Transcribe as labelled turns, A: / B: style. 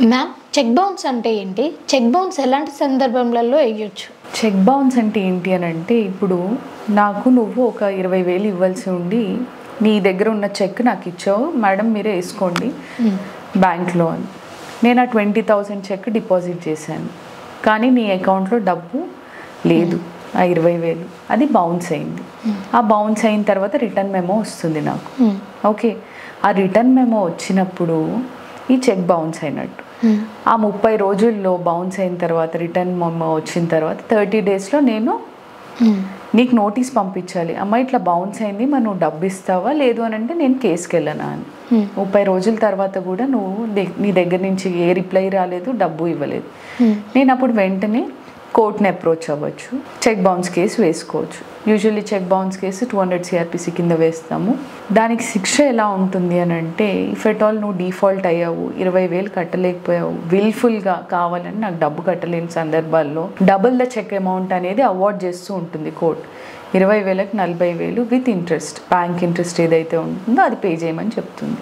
A: Ma'am check bounce అంటే ఏంటి? Check bounce ఎలాంటి సందర్భంలో వేయొచ్చు?
B: చెక్ బౌన్స్ అంటే ఏంటి అని అంటే, ఇప్పుడు నాకు నువ్వు ఒక 20,000 ఇవ్వాల్సి ఉండి నీ దగ్గర ఉన్న చెక్ నాకు ఇచ్చావు, మేడం మీరే వేసుకోండి బ్యాంక్లో అని. నేను ఆ 20,000 చెక్ డిపాజిట్ చేశాను, కానీ నీ అకౌంట్లో డబ్బు లేదు, ఆ 20,000 అది బౌన్స్ అయింది. ఆ బౌన్స్ అయిన తర్వాత రిటర్న్ మెమో వస్తుంది నాకు. ఓకే, ఆ రిటర్న్ మెమో వచ్చినప్పుడు ఈ చెక్ బౌన్స్ అయినట్టు. ఆ 30 రోజుల్లో బౌన్స్ అయిన తర్వాత రిటర్న్ మెమో వచ్చిన తర్వాత 30 డేస్లో నేను నీకు నోటీస్ పంపించాలి, అమ్మ ఇట్లా బౌన్స్ అయింది, మరి నువ్వు డబ్బు ఇస్తావా లేదు అని అంటే నేను కేసుకి వెళ్ళనా అని. 30 రోజుల తర్వాత కూడా నువ్వు నీ దగ్గర నుంచి ఏ రిప్లై రాలేదు, డబ్బు ఇవ్వలేదు, నేను అప్పుడు వెంటనే కోర్టుని అప్రోచ్ అవ్వచ్చు, చెక్ బౌన్స్ కేసు వేసుకోవచ్చు. Usually check bounce case 200 CRPC కింద వేస్తాము. దానికి శిక్ష ఎలా ఉంటుంది అని అంటే, ఇఫ్ ఎట్ ఆల్ నువ్వు డిఫాల్ట్ అయ్యావు, 20,000 కట్టలేకపోయావు, విల్ఫుల్గా కావాలని నాకు డబ్బు కట్టలేని సందర్భాల్లో డబుల్ ద చెక్ అమౌంట్ అనేది అవార్డ్ చేస్తూ ఉంటుంది కోర్టు. 20,000కి 40,000 విత్ ఇంట్రెస్ట్, బ్యాంక్ ఇంట్రెస్ట్ ఏదైతే ఉంటుందో అది పే చేయమని చెప్తుంది.